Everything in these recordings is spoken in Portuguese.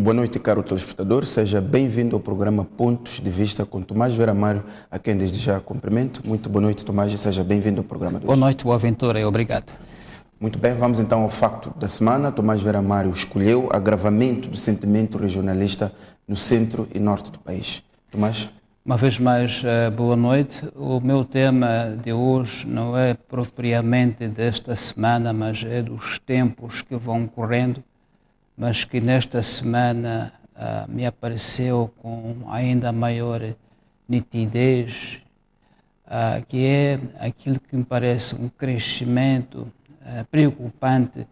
boa noite, caro telespectador. Seja bem-vindo ao programa Pontos de Vista com Tomás Vera Mário, a quem desde já cumprimento. Muito boa noite, Tomás, e seja bem-vindo ao programa de hoje. Boa noite, boa aventura e obrigado. Muito bem, vamos então ao facto da semana. Tomás Vera Mário escolheu agravamento do sentimento regionalista no centro e norte do país. Tomás? Uma vez mais, boa noite. O meu tema de hoje não é propriamente desta semana, mas é dos tempos que vão correndo, mas que nesta semana me apareceu com ainda maior nitidez, que é aquilo que me parece um crescimento preocupante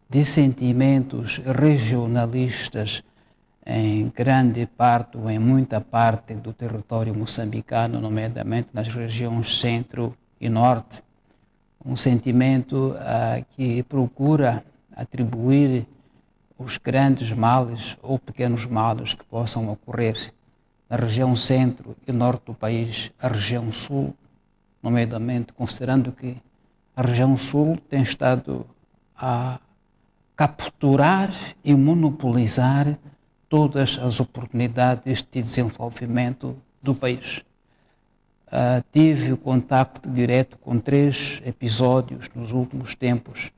de sentimentos regionalistas em grande parte ou em muita parte do território moçambicano, nomeadamente nas regiões centro e norte. Um sentimento que procura atribuir os grandes males ou pequenos males que possam ocorrer na região centro e norte do país, a região sul, nomeadamente considerando que a região sul tem estado a capturar e monopolizar todas as oportunidades de desenvolvimento do país. Tive o contacto direto com 3 episódios nos últimos tempos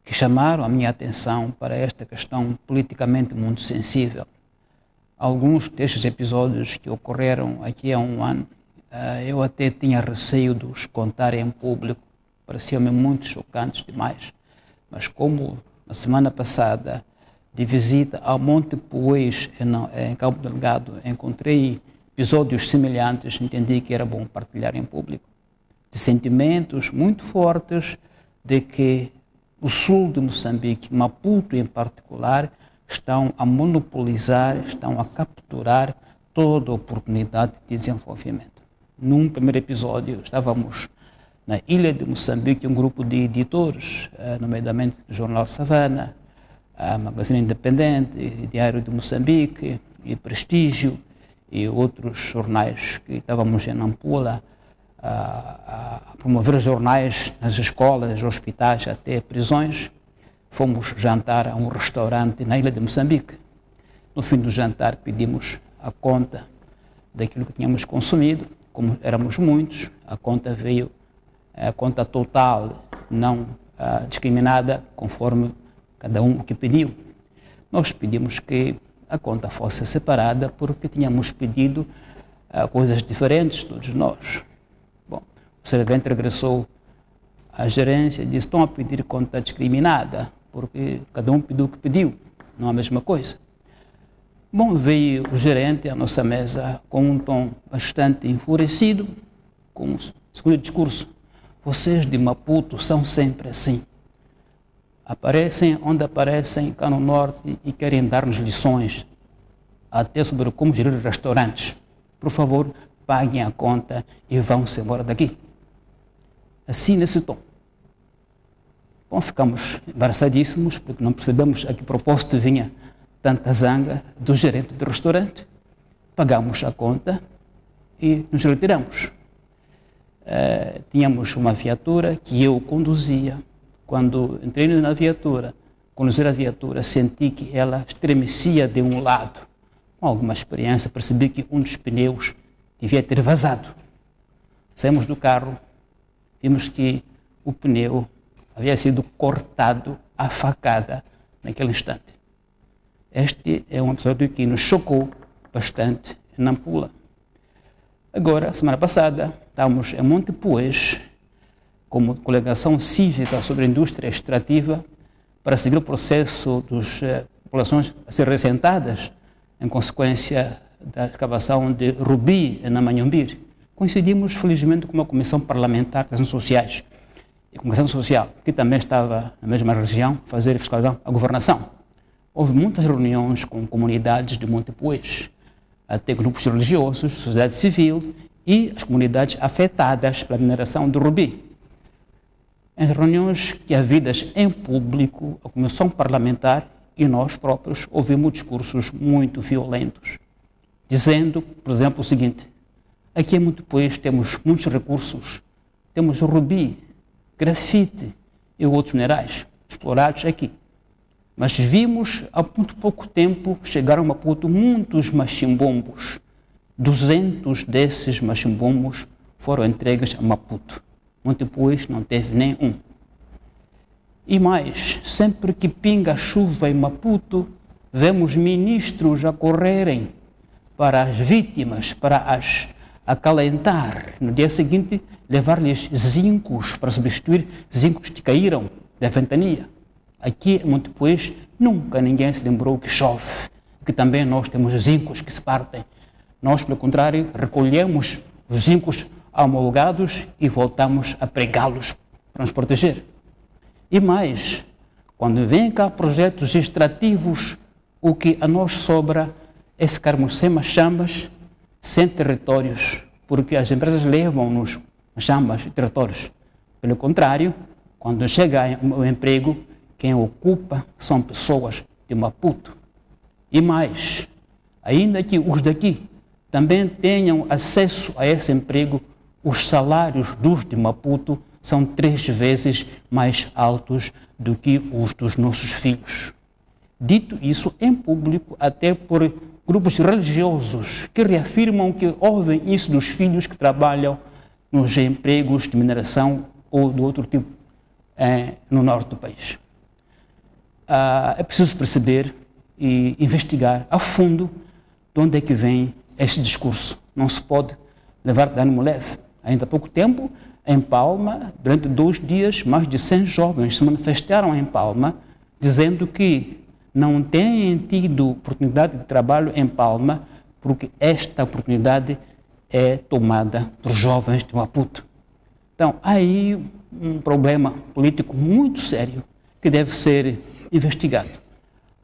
que chamaram a minha atenção para esta questão politicamente muito sensível. Alguns destes episódios que ocorreram aqui há um ano, eu até tinha receio de os contar em público, pareciam-me muito chocantes demais, mas como na semana passada, de visita ao Monte Poês, em Cabo Delgado, encontrei episódios semelhantes, entendi que era bom partilhar em público, de sentimentos muito fortes de que o sul de Moçambique, Maputo em particular, estão a monopolizar, estão a capturar toda a oportunidade de desenvolvimento. Num primeiro episódio, estávamos na ilha de Moçambique, um grupo de editores, nomeadamente do Jornal Savana, a Magazine Independente, Diário de Moçambique, e Prestígio, e outros jornais que estávamos em Nampula a promover jornais nas escolas, hospitais, até prisões. Fomos jantar a um restaurante na ilha de Moçambique. No fim do jantar pedimos a conta daquilo que tínhamos consumido. Como éramos muitos, a conta veio, a conta total, não discriminada, conforme cada um que pediu. Nós pedimos que a conta fosse separada porque tínhamos pedido coisas diferentes, todos nós. Bom, o servente regressou à gerência e disse: estão a pedir conta discriminada, porque cada um pediu o que pediu, não é a mesma coisa. Bom, veio o gerente à nossa mesa com um tom bastante enfurecido, com o seguinte discurso: vocês de Maputo são sempre assim. Aparecem onde aparecem, cá no norte, e querem dar-nos lições, até sobre como gerir restaurantes. Por favor, paguem a conta e vão-se embora daqui. Assim, nesse tom. Bom, ficamos embaraçadíssimos, porque não percebemos a que propósito vinha tanta zanga do gerente do restaurante. Pagamos a conta e nos retiramos. Tínhamos uma viatura que eu conduzia. Quando entrei na viatura, conduzir a viatura, senti que ela estremecia de um lado. Com alguma experiência, percebi que um dos pneus devia ter vazado. Saímos do carro, vimos que o pneu havia sido cortado à facada naquele instante. Este é um episódio que nos chocou bastante em Nampula. Agora, semana passada, estávamos em Monte Poês, como coligação cívica sobre a indústria extrativa, para seguir o processo das populações a ser ressentadas em consequência da escavação de rubi na Manhumbir. Coincidimos, felizmente, com uma comissão parlamentar das ações sociais e comissão social, que também estava na mesma região, fazer fiscalização à governação. Houve muitas reuniões com comunidades de Monte Poês, até grupos religiosos, sociedade civil e as comunidades afetadas pela mineração do rubi. Em reuniões que havidas em público, a comissão parlamentar e nós próprios ouvimos discursos muito violentos, dizendo, por exemplo, o seguinte: aqui em Monte Poês temos muitos recursos, temos o rubi, grafite e outros minerais explorados aqui. Mas vimos há muito pouco tempo chegaram a Maputo muitos machimbombos. 200 desses machimbombos foram entregues a Maputo. Muito depois não teve nem um. E mais, sempre que pinga chuva em Maputo, vemos ministros a correrem para as vítimas, para as acalentar. No dia seguinte, levar-lhes zincos para substituir zincos que caíram da ventania. Aqui, muito depois, nunca ninguém se lembrou que chove, que também nós temos zincos que se partem. Nós, pelo contrário, recolhemos os zincos homologados e voltamos a pregá-los para nos proteger. E mais, quando vêm cá projetos extrativos, o que a nós sobra é ficarmos sem machambas, sem territórios, porque as empresas levam-nos machambas e territórios. Pelo contrário, quando chega o emprego, quem ocupa são pessoas de Maputo. E mais, ainda que os daqui também tenham acesso a esse emprego, os salários dos de Maputo são 3 vezes mais altos do que os dos nossos filhos. Dito isso em público, até por grupos religiosos que reafirmam que ouvem isso dos filhos que trabalham nos empregos de mineração ou de outro tipo no norte do país. É preciso perceber e investigar a fundo de onde é que vem este discurso. Não se pode levar de ânimo leve. Ainda há pouco tempo, em Palma, durante 2 dias, mais de 100 jovens se manifestaram em Palma, dizendo que não têm tido oportunidade de trabalho em Palma, porque esta oportunidade é tomada por jovens de Maputo. Então, há aí um problema político muito sério que deve ser investigado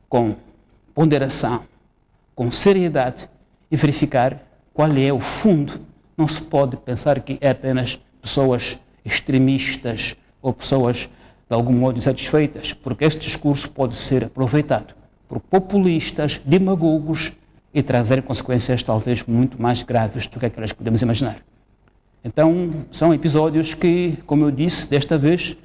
com ponderação, com seriedade e verificar qual é o fundo. Não se pode pensar que é apenas pessoas extremistas ou pessoas de algum modo insatisfeitas, porque este discurso pode ser aproveitado por populistas, demagogos e trazer consequências talvez muito mais graves do que aquelas que podemos imaginar. Então, são episódios que, como eu disse, desta vez,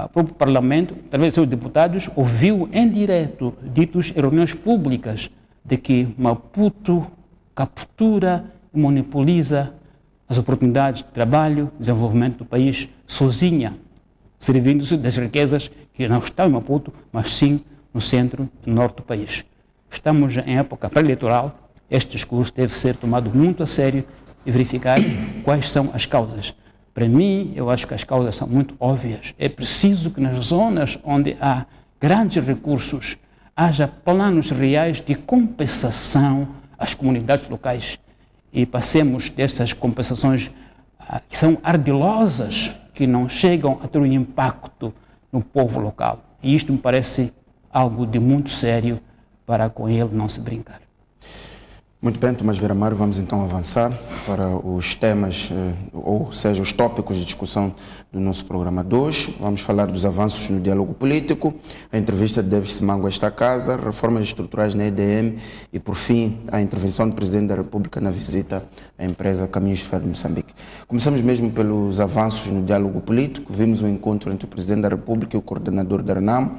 o próprio Parlamento, através de seus deputados, ouviu em direto, ditos em reuniões públicas, de que Maputo captura e monopoliza as oportunidades de trabalho, desenvolvimento do país sozinha, servindo-se das riquezas que não estão em Maputo, mas sim no centro e norte do país. Estamos em época pré-eleitoral, este discurso deve ser tomado muito a sério e verificar quais são as causas. Para mim, eu acho que as causas são muito óbvias. É preciso que nas zonas onde há grandes recursos haja planos reais de compensação às comunidades locais e passemos dessas compensações que são ardilosas, que não chegam a ter um impacto no povo local. E isto me parece algo de muito sério para com ele não se brincar. Muito bem, Tomás Vieira Amaro, vamos então avançar para os temas, ou seja, os tópicos de discussão do nosso programa de hoje. Vamos falar dos avanços no diálogo político, a entrevista de Davis Simango a esta casa, reformas estruturais na EDM e, por fim, a intervenção do Presidente da República na visita à empresa Caminhos de Ferro de Moçambique. Começamos mesmo pelos avanços no diálogo político. Vimos um encontro entre o Presidente da República e o coordenador da RENAM.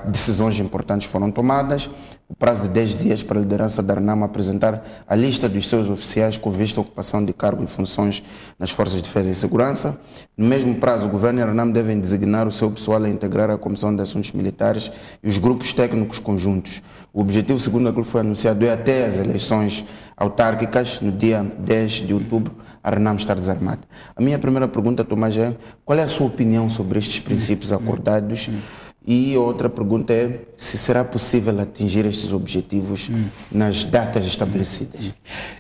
Decisões importantes foram tomadas. O prazo de 10 dias para a liderança da RENAM apresentar a lista dos seus oficiais com vista à ocupação de cargo e funções nas Forças de Defesa e Segurança. No mesmo prazo, o Governo e a RENAM devem designar o seu pessoal a integrar a Comissão de Assuntos Militares e os grupos técnicos conjuntos. O objetivo, segundo aquilo que foi anunciado, é até as eleições autárquicas, no dia 10 de outubro, a RENAM estar desarmada. A minha primeira pergunta, Tomás, é qual é a sua opinião sobre estes princípios acordados? E outra pergunta é se será possível atingir estes objetivos nas datas estabelecidas.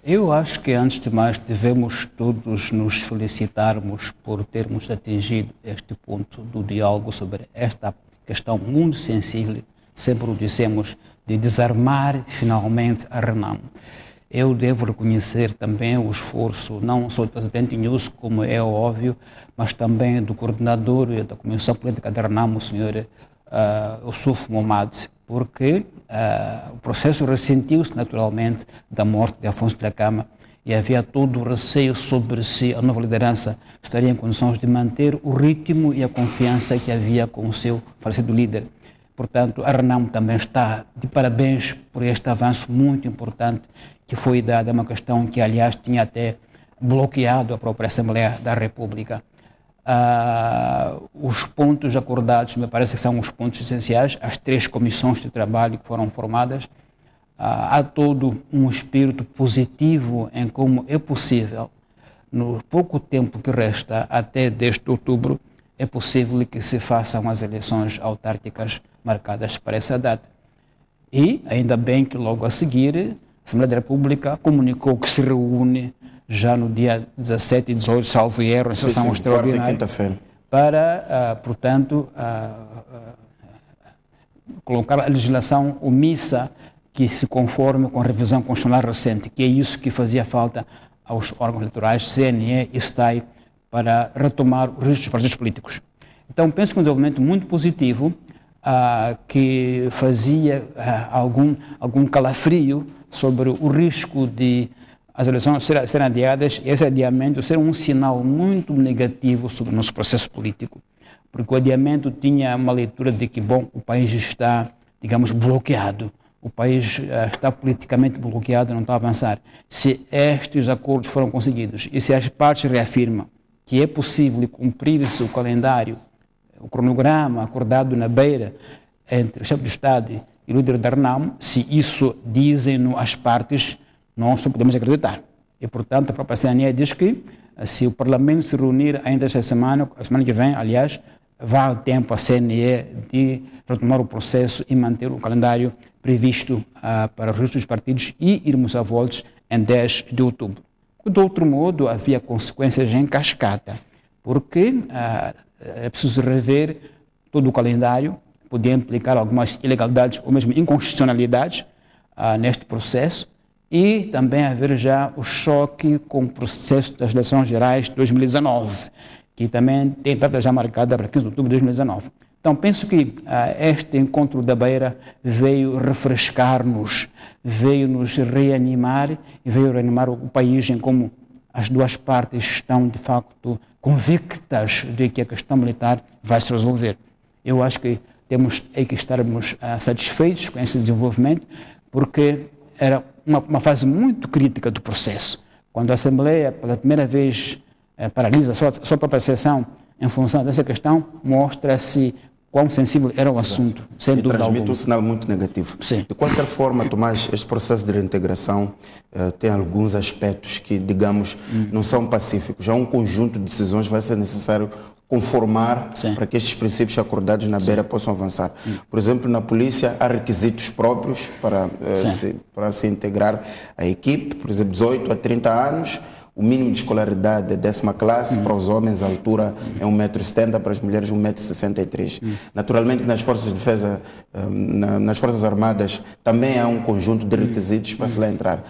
Eu acho que, antes de mais, devemos todos nos felicitarmos por termos atingido este ponto do diálogo sobre esta questão muito sensível, sempre o dissemos, de desarmar finalmente a RENAM. Eu devo reconhecer também o esforço, não só do presidente Inhosso, como é óbvio, mas também do coordenador da Comissão Política da RENAM, o senhor Ossuf Momad, porque o processo ressentiu-se naturalmente da morte de Afonso Dhlakama e havia todo o receio sobre se a nova liderança estaria em condições de manter o ritmo e a confiança que havia com o seu falecido líder. Portanto, a Renamo também está de parabéns por este avanço muito importante que foi dado a uma questão que, aliás, tinha até bloqueado a própria Assembleia da República. Os pontos acordados, me parece que são os pontos essenciais, as 3 comissões de trabalho que foram formadas. Há todo um espírito positivo em como é possível, no pouco tempo que resta até deste outubro, é possível que se façam as eleições autárquicas marcadas para essa data. E, ainda bem que logo a seguir, a Assembleia da República comunicou que se reúne já no dia 17 e 18, salvo erro, em sessão extraordinária, para, portanto, colocar a legislação omissa que se conforme com a revisão constitucional recente, que é isso que fazia falta aos órgãos eleitorais, CNE e STAI, para retomar os registros dos partidos políticos. Então, penso que um desenvolvimento muito positivo, que fazia algum calafrio sobre o risco de as eleições serem adiadas, e esse adiamento ser um sinal muito negativo sobre o nosso processo político, porque o adiamento tinha uma leitura de que, bom, o país está, digamos, bloqueado, o país está politicamente bloqueado, não está a avançar. Se estes acordos foram conseguidos e se as partes reafirmam que é possível cumprir-se o calendário, o cronograma acordado na Beira entre o chefe de Estado e o líder da Renamo, se isso dizem as partes, nós não podemos acreditar. E, portanto, a própria CNE diz que se o Parlamento se reunir ainda esta semana, a semana que vem, aliás, vai ao tempo a CNE de retomar o processo e manter o calendário previsto para os registros dos partidos e irmos a votos em 10 de outubro. De outro modo, havia consequências em cascata, porque é preciso rever todo o calendário, podia implicar algumas ilegalidades ou mesmo inconstitucionalidades neste processo, e também haver já o choque com o processo das eleições gerais de 2019, que também tem data já marcada para 15 de outubro de 2019. Então, penso que este encontro da Beira veio refrescar-nos, veio nos reanimar e veio reanimar o país em como as duas partes estão, de facto, convictas de que a questão militar vai se resolver. Eu acho que temos que estarmos satisfeitos com esse desenvolvimento, porque era uma fase muito crítica do processo. Quando a Assembleia, pela primeira vez, paralisa a sua própria sessão em função dessa questão, mostra-se quão sensível era o assunto, sem dúvida alguma. Transmite um sinal muito negativo. Sim. De qualquer forma, Tomás, este processo de reintegração tem alguns aspectos que, digamos, não são pacíficos. Há um conjunto de decisões que vai ser necessário conformar para que estes princípios acordados na Beira possam avançar. Por exemplo, na polícia há requisitos próprios para se integrar à equipe, por exemplo, 18 a 30 anos, o mínimo de escolaridade é 10ª classe, para os homens a altura é 1,70 m, para as mulheres 1,63 m. Naturalmente, nas Forças de Defesa, nas Forças Armadas, também há um conjunto de requisitos para se lá entrar.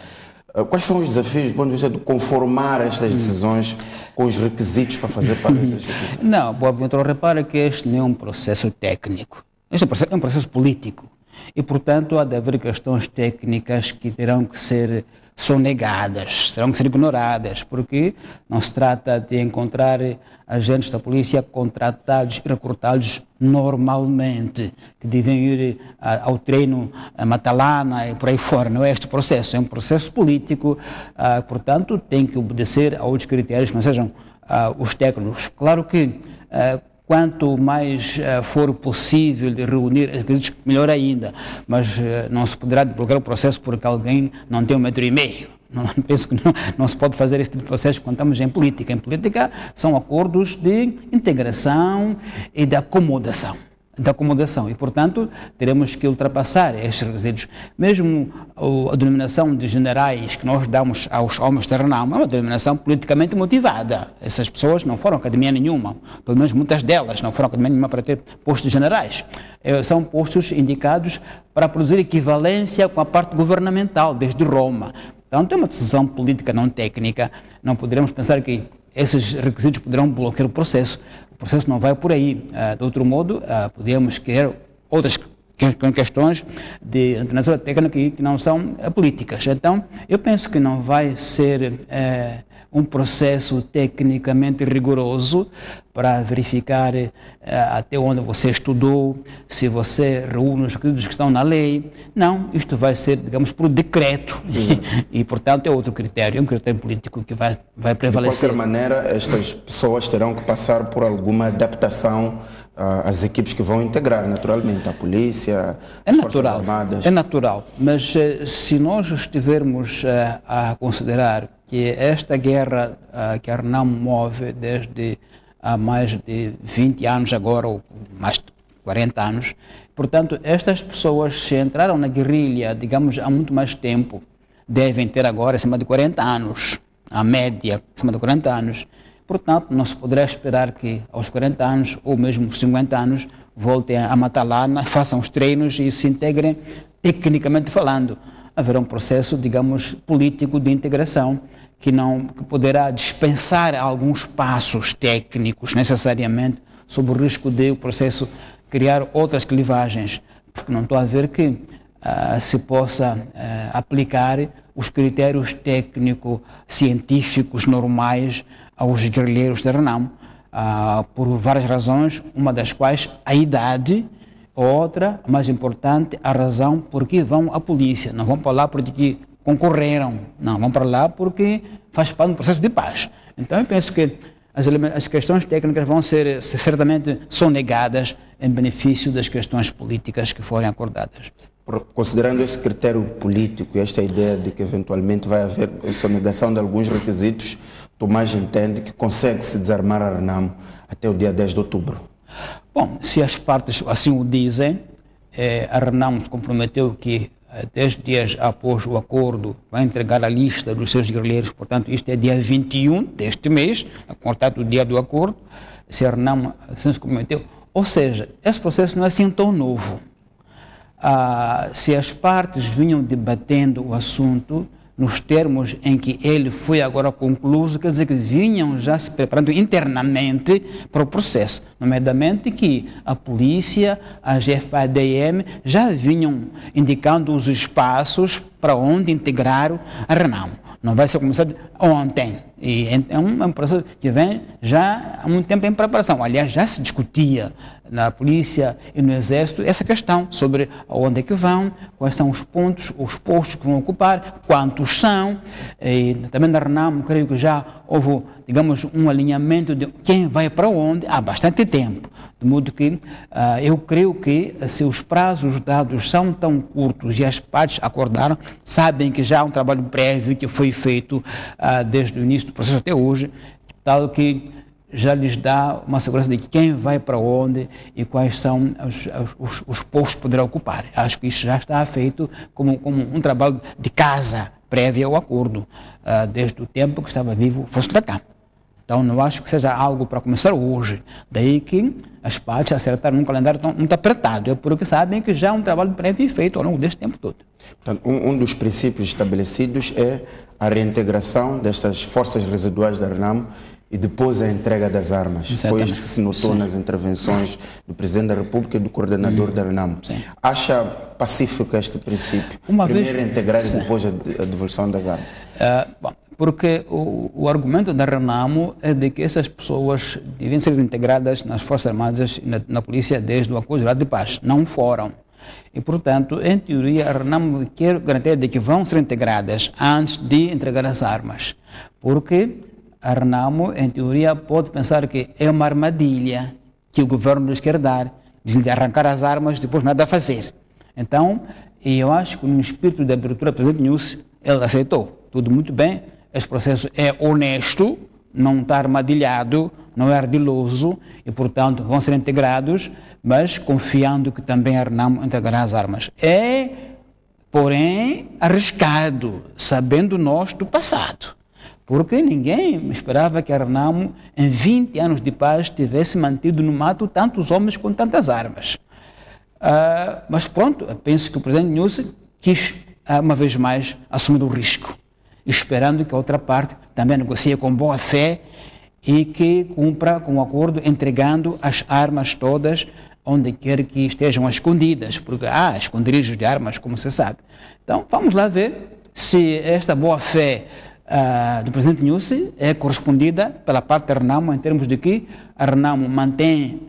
Quais são os desafios do ponto de vista de conformar estas decisões com os requisitos para fazer parte dessas instituições? Não, Boaventura, repara que este não é um processo técnico, este é um processo político e, portanto, há de haver questões técnicas que terão que ser sonegadas, terão que ser ignoradas, porque não se trata de encontrar agentes da polícia contratados e recrutados normalmente, que devem ir ao treino a Matalana e por aí fora. Não é este processo, é um processo político, portanto tem que obedecer a outros critérios que não sejam os técnicos. Claro que quanto mais for possível de reunir, melhor ainda, mas não se poderá bloquear o processo porque alguém não tem 1,5 m. Penso que não se pode fazer esse tipo de processo quando estamos em política. Em política são acordos de integração e de acomodação. E, portanto, teremos que ultrapassar estes requisitos. Mesmo a denominação de generais que nós damos aos homens da Renamo é uma denominação politicamente motivada. Essas pessoas não foram a academia nenhuma, pelo menos muitas delas não foram a academia nenhuma para ter postos de generais. São postos indicados para produzir equivalência com a parte governamental, desde Roma. Então, é uma decisão política, não técnica. Não poderemos pensar que esses requisitos poderão bloquear o processo. O processo não vai por aí. De outro modo, podemos criar outras com questões de natureza técnica que não são políticas. Então, eu penso que não vai ser um processo tecnicamente rigoroso para verificar até onde você estudou, se você reúne os requisitos que estão na lei. Não, isto vai ser, digamos, por decreto e, portanto, é outro critério, é um critério político que vai prevalecer. De qualquer maneira, estas pessoas terão que passar por alguma adaptação às equipes que vão integrar, naturalmente, a polícia, as Forças Armadas. É natural, mas se nós estivermos a considerar que esta guerra que a RENAMO move desde há mais de 20 anos agora, ou mais de 40 anos, portanto, estas pessoas se entraram na guerrilha, digamos, há muito mais tempo, devem ter agora acima de 40 anos, a média, acima de 40 anos. Portanto, não se poderá esperar que aos 40 anos, ou mesmo 50 anos, voltem a Matalana, façam os treinos e se integrem, tecnicamente falando. Haverá um processo, digamos, político de integração que poderá dispensar alguns passos técnicos necessariamente, sob o risco de o processo criar outras clivagens, porque não estou a ver que se possa aplicar os critérios técnico-científicos normais aos guerrilheiros da RENAMO, por várias razões, uma das quais a idade, outra, mais importante, a razão por que vão à polícia. Não vão para lá porque concorreram, não, vão para lá porque faz parte do processo de paz. Então eu penso que as questões técnicas vão ser certamente sonegadas em benefício das questões políticas que forem acordadas. Considerando esse critério político e esta ideia de que eventualmente vai haver sonegação de alguns requisitos, Tomás entende que consegue se desarmar a RENAMO até o dia 10 de outubro? Bom, se as partes assim o dizem, a RENAMO se comprometeu que 10 dias após o acordo vai entregar a lista dos seus guerrilheiros, portanto isto é dia 21 deste mês, a contar do dia do acordo, se a RENAMO assim se comprometeu. Ou seja, esse processo não é assim tão novo. Se as partes vinham debatendo o assunto nos termos em que ele foi agora concluído, quer dizer que vinham já se preparando internamente para o processo, nomeadamente que a polícia, a GFADM já vinham indicando os espaços para onde integraram a RENAMO. Não vai ser começado ontem. E é um processo que vem já há muito tempo em preparação. Aliás, já se discutia na polícia e no exército essa questão sobre onde é que vão, quais são os pontos, os postos que vão ocupar, quantos são. E também na RENAMO, creio que já houve, digamos, um alinhamento de quem vai para onde há bastante tempo. De modo que eu creio que se os prazos dados são tão curtos e as partes acordaram, sabem que já há um trabalho prévio que foi feito desde o início do processo até hoje, tal que já lhes dá uma segurança de quem vai para onde e quais são os postos que poderá ocupar. Acho que isso já está feito como um trabalho de casa prévio ao acordo, desde o tempo que estava vivo o Fosso da Cá. Então não acho que seja algo para começar hoje. Daí que as partes acertaram num calendário muito apertado. É porque sabem que já é um trabalho prévio feito ao longo deste tempo todo. Portanto, um dos princípios estabelecidos é a reintegração destas forças residuais da RENAMO e depois a entrega das armas. Exatamente. Foi isto que se notou nas intervenções do Presidente da República e do coordenador da RENAMO. Sim. Acha pacífico este princípio? Primeiro integrar e depois a devolução das armas? Bom, porque o argumento da RENAMO é de que essas pessoas deviam ser integradas nas Forças Armadas e na Polícia desde o Acordo de Paz. Não foram. E, portanto, em teoria, a RENAMO quer garantir de que vão ser integradas antes de entregar as armas. Porque a RENAMO, em teoria, pode pensar que é uma armadilha que o governo lhes quer dar, de arrancar as armas e depois nada a fazer. Então, eu acho que no espírito de abertura do Presidente Nyusi, ele aceitou. Tudo muito bem, esse processo é honesto, não está armadilhado, não é ardiloso e, portanto, vão ser integrados, mas confiando que também a RENAMO entregará as armas. É, porém, arriscado, sabendo nós do passado. Porque ninguém esperava que a RENAMO, em 20 anos de paz, tivesse mantido no mato tantos homens com tantas armas. Mas pronto, eu penso que o Presidente Nyusi quis, uma vez mais, assumir o risco, esperando que a outra parte também negocie com boa fé e que cumpra com o acordo, entregando as armas todas onde quer que estejam escondidas, porque há esconderijos de armas, como se sabe. Então, vamos lá ver se esta boa-fé do presidente Nyusi é correspondida pela parte da Renamo, em termos de que a Renamo mantém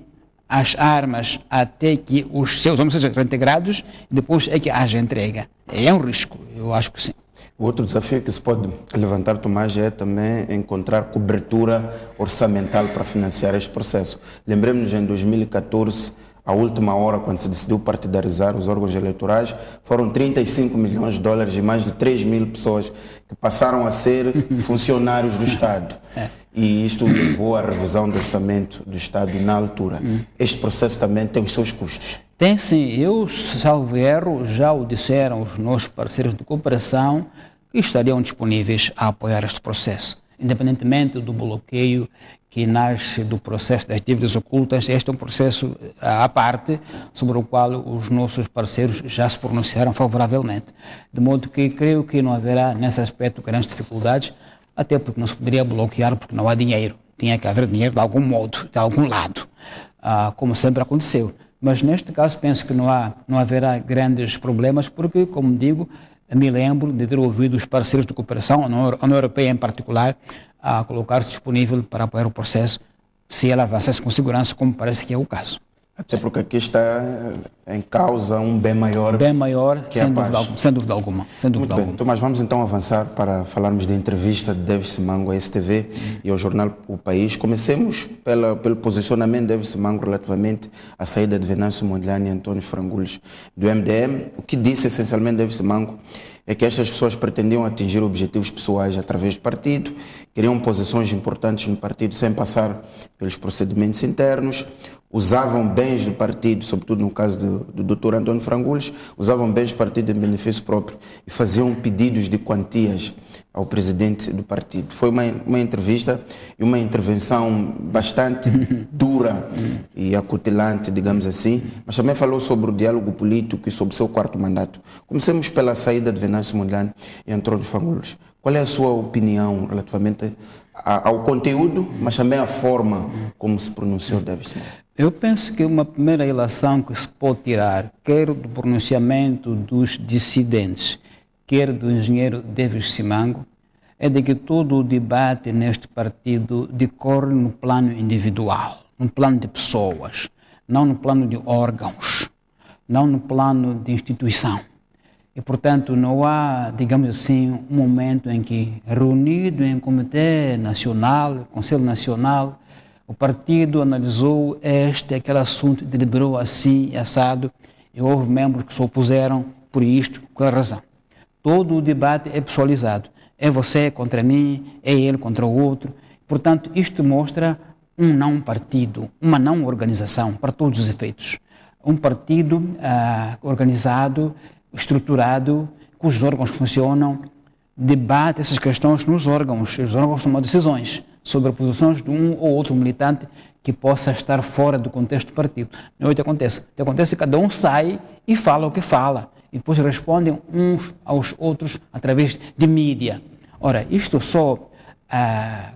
as armas até que os seus homens sejam reintegrados e depois é que haja entrega. É um risco, eu acho que sim. O outro desafio que se pode levantar, Tomás, é também encontrar cobertura orçamental para financiar este processo. Lembremos-nos, em 2014, à última hora, quando se decidiu partidarizar os órgãos eleitorais, foram 35 milhões de dólares e mais de 3 mil pessoas que passaram a ser funcionários do Estado. E isto levou à revisão do orçamento do Estado na altura. Este processo também tem os seus custos. Tem sim. Eu, salvo erro, já o disseram os nossos parceiros de cooperação que estariam disponíveis a apoiar este processo. Independentemente do bloqueio que nasce do processo das dívidas ocultas, este é um processo à parte sobre o qual os nossos parceiros já se pronunciaram favoravelmente. De modo que creio que não haverá, nesse aspecto, grandes dificuldades, até porque não se poderia bloquear porque não há dinheiro. Tinha que haver dinheiro de algum modo, de algum lado, como sempre aconteceu. Mas neste caso penso que não haverá grandes problemas porque, como digo, me lembro de ter ouvido os parceiros de cooperação, a União Europeia em particular, a colocar-se disponível para apoiar o processo se ela avançasse com segurança, como parece que é o caso. Até porque aqui está em causa um bem maior. Bem maior, que sem dúvida alguma. Muito bem, Tomás, vamos então avançar para falarmos da entrevista de David Simango à STV e ao jornal O País. Comecemos pelo posicionamento de David Simango relativamente à saída de Venâncio Mondlane e António Frangules do MDM. O que disse essencialmente David Simango é que estas pessoas pretendiam atingir objetivos pessoais através do partido, queriam posições importantes no partido sem passar pelos procedimentos internos, usavam bens do partido, sobretudo no caso do Dr. António Frangules, usavam bens do partido em benefício próprio e faziam pedidos de quantias ao presidente do partido. Foi uma entrevista e uma intervenção bastante dura e acutilante, digamos assim, mas também falou sobre o diálogo político e sobre o seu quarto mandato. Comecemos pela saída de Venâncio Mondlane e António Frangules. Qual é a sua opinião relativamente ao conteúdo, mas também à forma como se pronunciou David Simango? Eu penso que uma primeira ilação que se pode tirar, quer do pronunciamento dos dissidentes, quer do engenheiro David Simango, é de que todo o debate neste partido decorre no plano individual, no plano de pessoas, não no plano de órgãos, não no plano de instituição. E, portanto, não há, digamos assim, um momento em que, reunido em Comitê Nacional, Conselho Nacional, o partido analisou aquele assunto, deliberou assim, assado, e houve membros que se opuseram por isto, por aquela razão. Todo o debate é pessoalizado. É você contra mim, é ele contra o outro. Portanto, isto mostra um não partido, uma não organização, para todos os efeitos. Um partido organizado, estruturado, cujos órgãos funcionam, debate essas questões nos órgãos. Os órgãos tomam decisões sobre posições de um ou outro militante que possa estar fora do contexto do partido. Não é o que acontece. O que acontece é que cada um sai e fala o que fala, e depois respondem uns aos outros através de mídia. Ora, isto só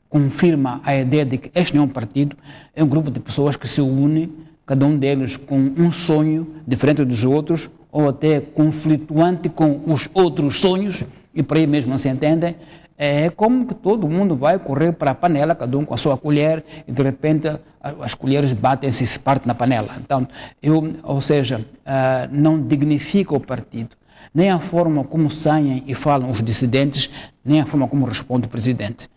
confirma a ideia de que este não é um partido, é um grupo de pessoas que se une, cada um deles com um sonho diferente dos outros, ou até conflituante com os outros sonhos, e por aí mesmo não se entendem. É como que todo mundo vai correr para a panela, cada um com a sua colher, e de repente as colheres batem-se e se partem na panela. Então, não dignifica o partido, nem a forma como saem e falam os dissidentes, nem a forma como responde o presidente.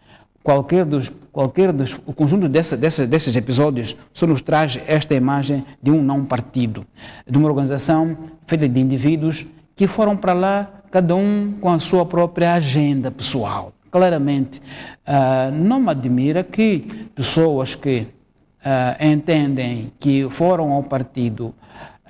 O conjunto desses episódios só nos traz esta imagem de um não partido, de uma organização feita de indivíduos que foram para lá, cada um com a sua própria agenda pessoal. Claramente, não me admira que pessoas que entendem que foram ao partido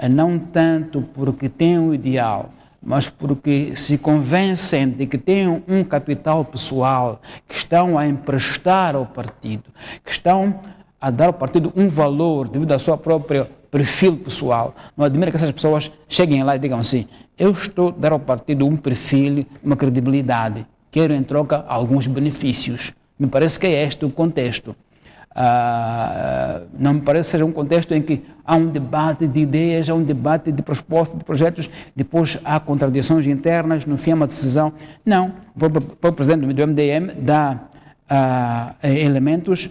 não tanto porque têm um ideal, mas porque se convencem de que têm um capital pessoal, que estão a emprestar ao partido, que estão a dar ao partido um valor devido ao seu próprio perfil pessoal. Não admira que essas pessoas cheguem lá e digam assim: eu estou a dar ao partido um perfil, uma credibilidade, quero em troca alguns benefícios. Me parece que é este o contexto. Não me parece que seja um contexto em que há um debate de ideias, há um debate de propostas, de projetos, depois há contradições internas, no fim há uma decisão. Não, o presidente do MDM dá elementos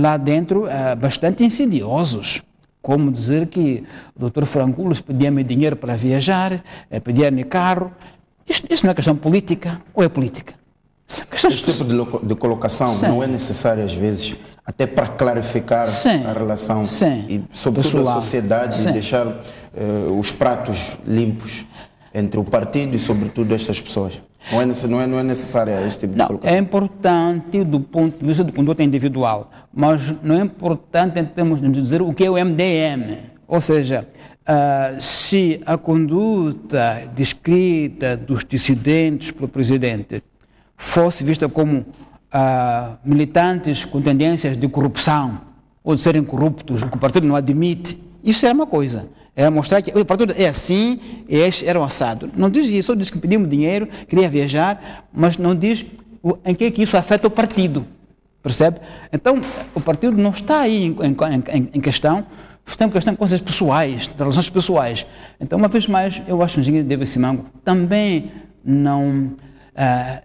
lá dentro bastante insidiosos, como dizer que o Dr. Franculos pedia-me dinheiro para viajar, pedia-me carro. Isto não é questão política ou é política? Este tipo de colocação não é necessário às vezes até para clarificar a relação e sobretudo a sociedade e deixar os pratos limpos entre o partido e sobretudo estas pessoas. Não é necessário este tipo de colocação. É importante do ponto de vista do conduta individual, mas não é importante em termos de dizer o que é o MDM. Ou seja, se a conduta descrita dos dissidentes pelo presidente fosse vista como militantes com tendências de corrupção ou de serem corruptos, o que o partido não admite, isso era uma coisa. Era mostrar que o partido é assim e estes eram assados. Não diz isso, só diz que pedimos dinheiro, queria viajar, mas não diz em que isso afeta o partido. Percebe? Então, o partido não está aí em questão, está em questão de coisas pessoais, de relações pessoais. Então, uma vez mais, eu acho que o engenheiro David Simango também não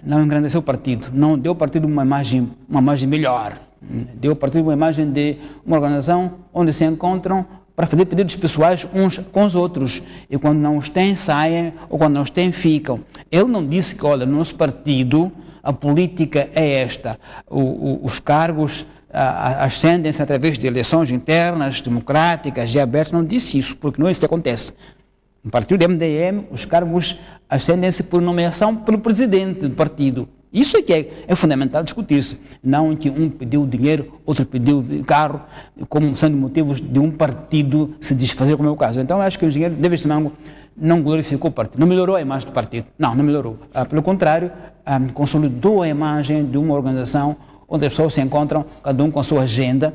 engrandeceu o partido, não deu ao partido uma imagem melhor, deu ao partido uma imagem de uma organização onde se encontram para fazer pedidos pessoais uns com os outros, e quando não os têm, saem, ou quando não os têm, ficam. Ele não disse que, olha, no nosso partido a política é esta, os cargos ascendem-se através de eleições internas, democráticas e abertas. Não disse isso, porque não é isso que acontece. No partido do MDM, os cargos ascendem-se por nomeação pelo presidente do partido. Isso é que é fundamental discutir-se. Não que um pediu dinheiro, outro pediu carro, como sendo motivos de um partido se desfazer, como é o caso. Então, eu acho que o engenheiro David Simango não glorificou o partido, não melhorou a imagem do partido. Não melhorou. Pelo contrário, consolidou a imagem de uma organização onde as pessoas se encontram, cada um com a sua agenda,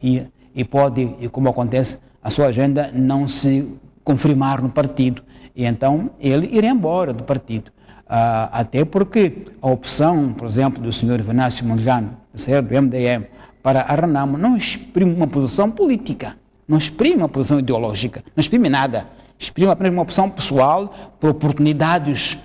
e pode, e como acontece, a sua agenda não se confirmar no partido. E então ele iria embora do partido. Até porque a opção, por exemplo, do senhor Venâncio Mondlane, sair do MDM para a Renamo, não exprime uma posição política, não exprime uma posição ideológica, não exprime nada, exprime apenas uma opção pessoal por oportunidades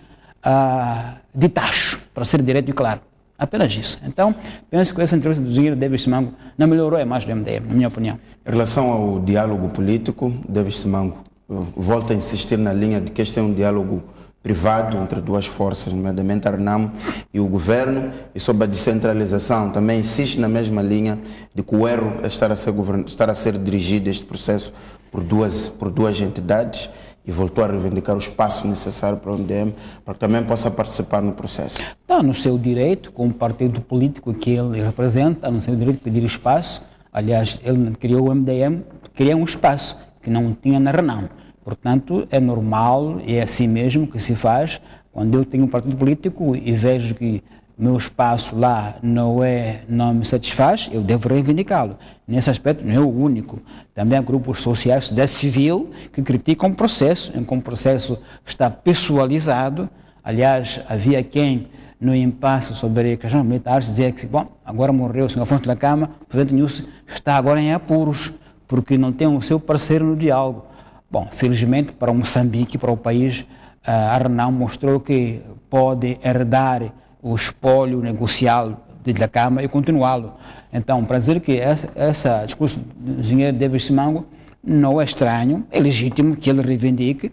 de tacho, para ser direto e claro. Apenas isso. Então, penso que essa entrevista do engenheiro David Simango não melhorou a imagem do MDM, na minha opinião. Em relação ao diálogo político, David Simango volta a insistir na linha de que este é um diálogo privado entre duas forças, nomeadamente a Renamo e o governo, e sobre a descentralização também insiste na mesma linha de que o erro é estar a ser dirigido este processo por duas entidades, e voltou a reivindicar o espaço necessário para o MDM para que também possa participar no processo. Está no seu direito, como partido político que ele representa, está no seu direito de pedir espaço. Aliás, ele criou o MDM, queria um espaço que não tinha na Renamo. Portanto, é normal e é assim mesmo que se faz. Quando eu tenho um partido político e vejo que meu espaço lá não me satisfaz, eu devo reivindicá-lo. Nesse aspecto, não é o único. Também há grupos sociais, sociedade civil, que criticam o processo, em que o processo está pessoalizado. Aliás, havia quem, no impasse sobre questões militares, dizia que, bom, agora morreu o senhor Afonso Dhlakama, o presidente Nyusi está agora em apuros, porque não tem o seu parceiro no diálogo. Bom, felizmente para o Moçambique, para o país, a Renamo mostrou que pode herdar o espólio negocial de Dhlakama e continuá-lo. Então, para dizer que esse discurso do engenheiro David Simango não é estranho, é legítimo que ele reivindique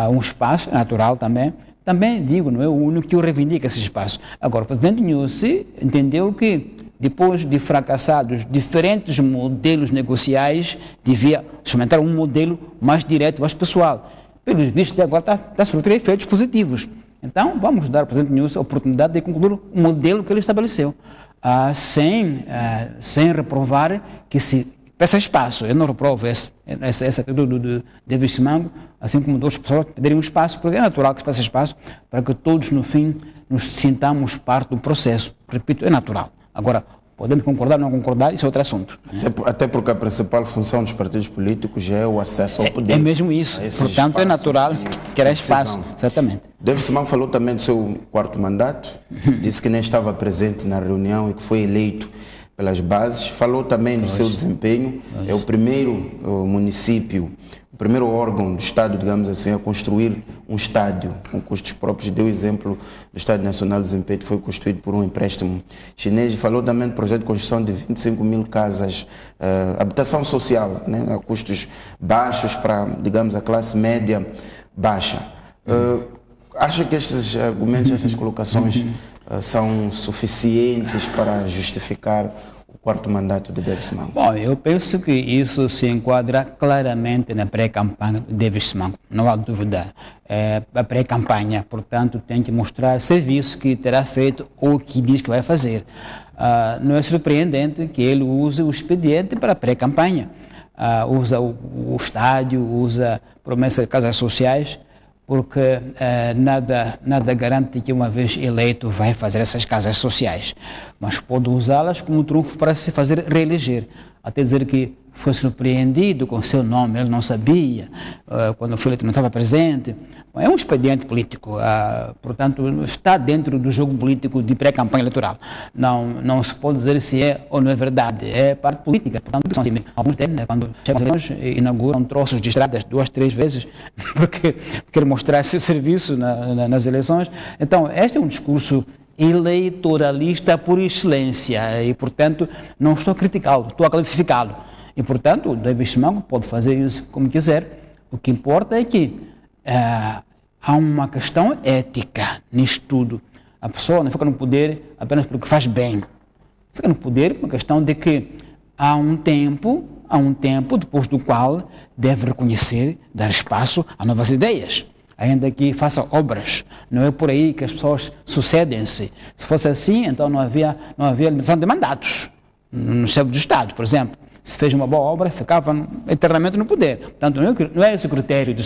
um espaço, é natural também. Também digo, não é o único que o reivindica esse espaço. Agora, o presidente Nyusi entendeu que, depois de fracassados diferentes modelos negociais, devia experimentar um modelo mais direto, mais pessoal. Pelos vistos, até agora está a surtir efeitos positivos. Então, vamos dar ao presidente Nyusi a oportunidade de concluir o modelo que ele estabeleceu, sem reprovar que se peça espaço. Eu não reprovo essa atitude do David Simango, assim como outras pessoas pedirem um espaço, porque é natural que se peça espaço para que todos, no fim, nos sintamos parte do processo. Repito, é natural. Agora, podemos concordar ou não concordar, isso é outro assunto. Até porque a principal função dos partidos políticos é o acesso ao poder. É mesmo isso. Portanto, é natural que era espaço. Exatamente. David Simango falou também do seu quarto mandato, disse que nem estava presente na reunião e que foi eleito pelas bases. Falou também do seu desempenho. É o primeiro município, o primeiro órgão do Estado, digamos assim, a construir um estádio com custos próprios. Deu exemplo do Estádio Nacional de Zimpeto, que foi construído por um empréstimo chinês. E falou também do projeto de construção de 25 mil casas, habitação social, né, a custos baixos para, digamos, a classe média baixa. Acha que estes argumentos, estas colocações são suficientes para justificar o quarto mandato de Davis Mango? Bom, eu penso que isso se enquadra claramente na pré-campanha de Davis Mango, não há dúvida. A pré-campanha, portanto, tem que mostrar serviço que terá feito ou que diz que vai fazer. Não é surpreendente que ele use o expediente para a pré-campanha. Usa o estádio, usa promessa de casas sociais, porque nada garante que uma vez eleito vai fazer essas casas sociais, mas pode usá-las como trunfo para se fazer reeleger, até dizer que foi surpreendido com seu nome, ele não sabia, quando o filho não estava presente. É um expediente político, portanto, está dentro do jogo político de pré-campanha eleitoral. Não se pode dizer se é ou não é verdade, é parte política. Portanto, alguns têm, quando chegam aos eleições, inauguram troços de estradas 2, 3 vezes, porque querem mostrar esse serviço nas eleições. Então, este é um discurso eleitoralista por excelência e, portanto, não estou a criticá-lo, estou a classificá-lo. E, portanto, o Davis Mango pode fazer isso como quiser. O que importa é que há uma questão ética nisto tudo. A pessoa não fica no poder apenas porque faz bem. Fica no poder por uma questão de que há um tempo depois do qual deve reconhecer, dar espaço a novas ideias, ainda que faça obras. Não é por aí que as pessoas sucedem-se. Se fosse assim, então não havia limitação de mandatos no chefe do Estado, por exemplo. Se fez uma boa obra, ficava eternamente no poder. Portanto, não é esse o critério de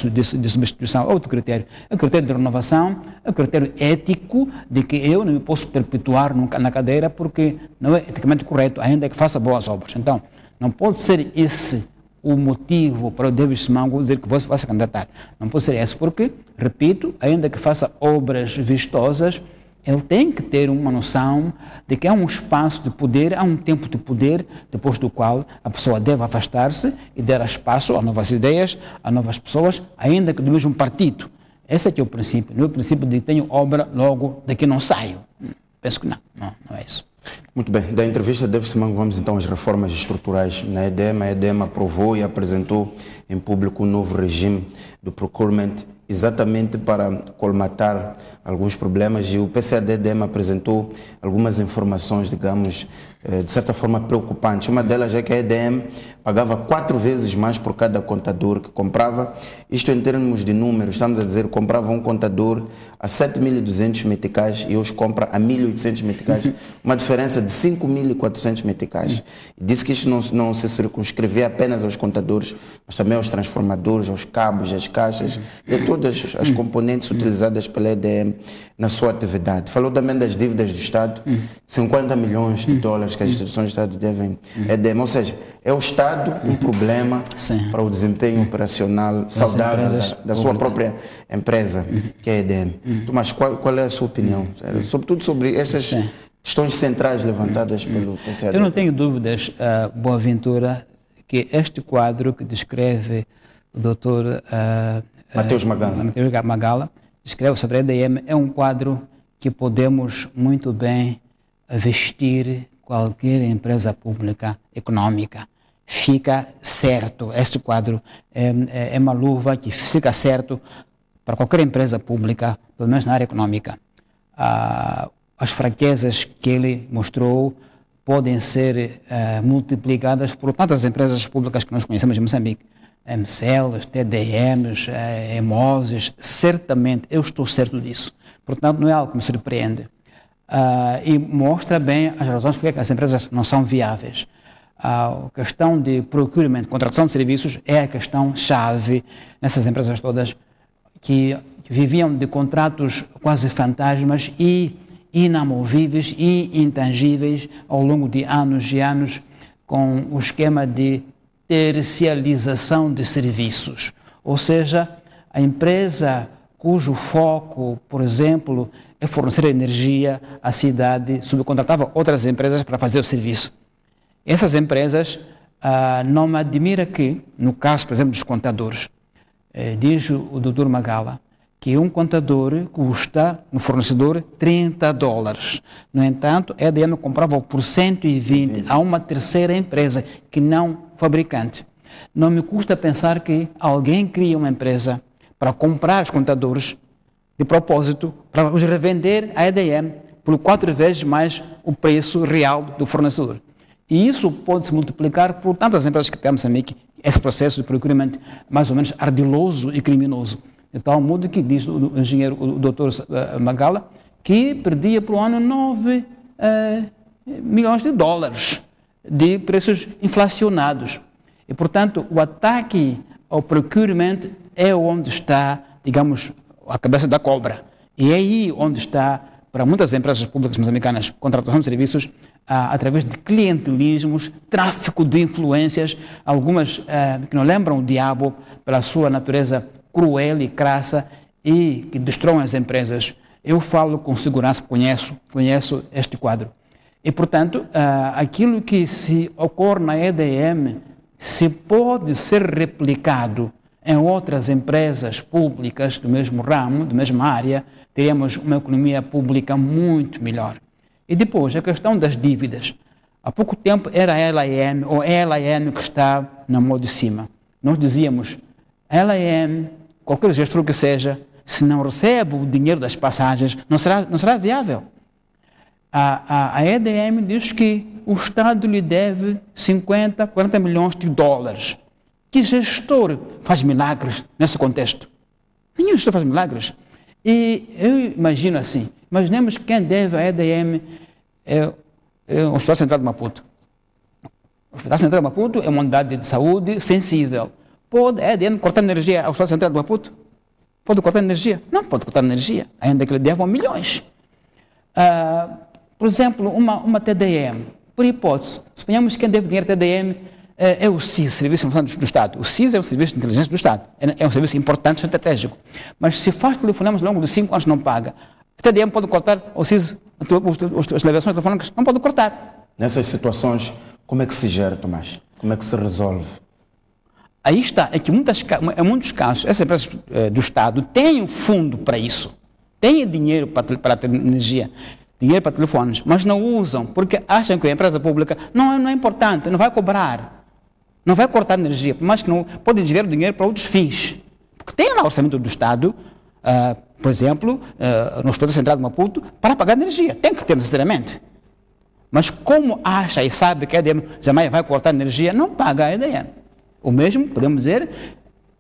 substituição, é outro critério. É o critério de renovação, é o critério ético de que eu não me posso perpetuar na cadeira porque não é eticamente correto, ainda que faça boas obras. Então, não pode ser esse o motivo para o Davis Mango dizer que você vai se candidatar. Não pode ser esse porque, repito, ainda que faça obras vistosas, ele tem que ter uma noção de que há um espaço de poder, há um tempo de poder, depois do qual a pessoa deve afastar-se e dar espaço a novas ideias, a novas pessoas, ainda que do mesmo partido. Esse é que é o princípio, não é o princípio de tenho obra, logo daqui não saio. Penso que não é isso. Muito bem, da entrevista de Davis Mango vamos então às reformas estruturais na EDEM. A EDEM aprovou e apresentou em público um novo regime do procurement, exatamente para colmatar alguns problemas, e o PCAD-EDEM apresentou algumas informações, digamos, de certa forma preocupantes. Uma delas é que a EDEM pagava 4 vezes mais por cada contador que comprava. Isto em termos de números, estamos a dizer, comprava um contador a 7.200 meticais e hoje compra a 1.800 meticais, uma diferença de 5.400 meticais. E disse que isto não se circunscrevia apenas aos contadores, mas também aos transformadores, aos cabos, às caixas, e a todas as componentes utilizadas pela EDM na sua atividade. Falou também das dívidas do Estado, 50 milhões de dólares que as instituições do Estado devem à EDM. Ou seja, é o Estado um problema para o desempenho operacional saudável da sua própria empresa, que é a EDM. Mas qual é a sua opinião? Sobretudo sobre essas questões centrais levantadas pelo PCAD. Eu não tenho dúvidas, Boaventura, que este quadro que descreve o doutor Mateus Magala descreve sobre a EDM é um quadro que podemos muito bem vestir qualquer empresa pública econômica. Fica certo, este quadro é uma luva que fica certo para qualquer empresa pública, pelo menos na área econômica. As fraquezas que ele mostrou podem ser multiplicadas por tantas empresas públicas que nós conhecemos em Moçambique. MCLs, TDMs, EMOSES, certamente, eu estou certo disso. Portanto, não é algo que me surpreende. E mostra bem as razões porque as empresas não são viáveis. A questão de procurement, contratação de serviços, é a questão-chave nessas empresas todas que viviam de contratos quase fantasmas e inamovíveis e intangíveis ao longo de anos e anos, com o esquema de tercialização de serviços, ou seja, a empresa cujo foco, por exemplo, é fornecer energia à cidade, subcontratava outras empresas para fazer o serviço. Essas empresas, não me admira que, no caso, por exemplo, dos contadores, diz o Dr. Magala, que um contador custa no fornecedor $30. No entanto, a EDM comprava por 120 a uma terceira empresa, que não fabricante. Não me custa pensar que alguém cria uma empresa para comprar os contadores de propósito, para os revender à EDM por 4 vezes mais o preço real do fornecedor. E isso pode se multiplicar por tantas empresas que temos em Moçambique, esse processo de procurement mais ou menos ardiloso e criminoso. De tal modo que diz o engenheiro, o Dr. Magala, que perdia por ano 9 milhões de dólares de preços inflacionados. E, portanto, o ataque ao procurement é onde está, digamos, a cabeça da cobra. E é aí onde está, para muitas empresas públicas moçambicanas, contratação de serviços através de clientelismos, tráfico de influências, algumas que não lembram o diabo pela sua natureza cruel e crassa e que destroem as empresas. Eu falo com segurança, conheço este quadro. E, portanto, aquilo que se ocorre na EDM se pode ser replicado em outras empresas públicas do mesmo ramo, da mesma área, teríamos uma economia pública muito melhor. E depois, a questão das dívidas. Há pouco tempo era a LAM, ou LAM que está na mão de cima. Nós dizíamos, LAM, qualquer gestor que seja, se não recebe o dinheiro das passagens, não será viável. A EDM diz que o Estado lhe deve 50, 40 milhões de dólares. Que gestor faz milagres nesse contexto? Nenhum gestor faz milagres. E eu imagino assim, imaginemos que quem deve à EDM é o Hospital Central de Maputo. O Hospital Central de Maputo é uma unidade de saúde sensível. Pode a EDM cortar energia ao Hospital Central de Maputo? Pode cortar energia? Não pode cortar energia, ainda que lhe devam milhões. Por exemplo, uma TDM, por hipótese, suponhamos que quem deve dinheiro à TDM é o SIS, Serviço de Informação do Estado. O SIS é um serviço de inteligência do Estado, é um serviço importante, estratégico. Mas se faz telefonemas ao longo de 5 anos não paga, a TDM pode cortar, o SIS, as ligações telefónicas não pode cortar. Nessas situações, como é que se gera, Tomás? Como é que se resolve? Aí está, é que em muitos casos, essas empresas do Estado têm um fundo para isso, têm dinheiro para ter energia, dinheiro para telefones, mas não usam, porque acham que a empresa pública não é importante, não vai cobrar. Não vai cortar energia, por mais que não pode desviar o dinheiro para outros fins. Porque tem lá o orçamento do Estado, por exemplo, no Hospital Central de Maputo, para pagar energia. Tem que ter necessariamente. Mas como acha e sabe que a EDM jamais vai cortar energia, não paga a EDM. O mesmo, podemos dizer,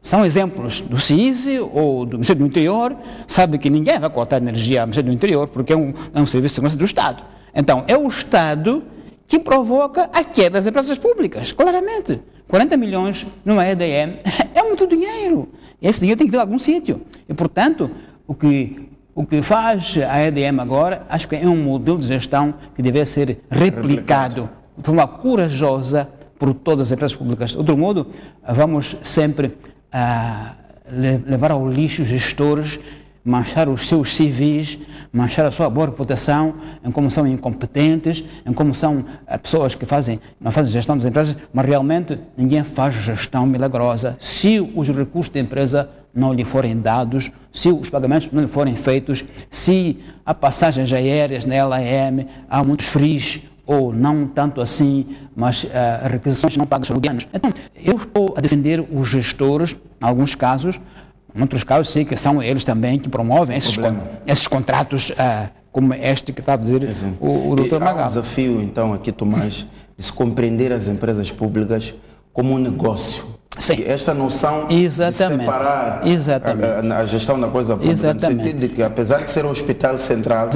são exemplos do CISI ou do Ministério do Interior, sabe que ninguém vai cortar energia ao Ministério do Interior, porque é um serviço de segurança do Estado. Então, é o Estado que provoca a queda das empresas públicas, claramente. 40 milhões numa EDM é muito dinheiro. E esse dinheiro tem que vir de algum sítio. E, portanto, o que faz a EDM agora, acho que é um modelo de gestão que deve ser replicado de forma corajosa por todas as empresas públicas. De outro modo, vamos sempre levar ao lixo gestores, manchar os seus civis, manchar a sua boa reputação, em como são incompetentes, em como são pessoas que não fazem gestão das empresas, mas realmente ninguém faz gestão milagrosa se os recursos da empresa não lhe forem dados, se os pagamentos não lhe forem feitos, se há passagens aéreas na LAM, há muitos FRIs, ou não tanto assim, mas requisições não pagas por anos. Então, eu estou a defender os gestores, em alguns casos. Em outros casos, sei que são eles também que promovem esses contratos, como este que está a dizer o Dr. Magala. Há um desafio, então, aqui, Tomás, de se compreender as empresas públicas como um negócio. Sim. E esta noção de separar a gestão da coisa pública, no sentido de que, apesar de ser um hospital central,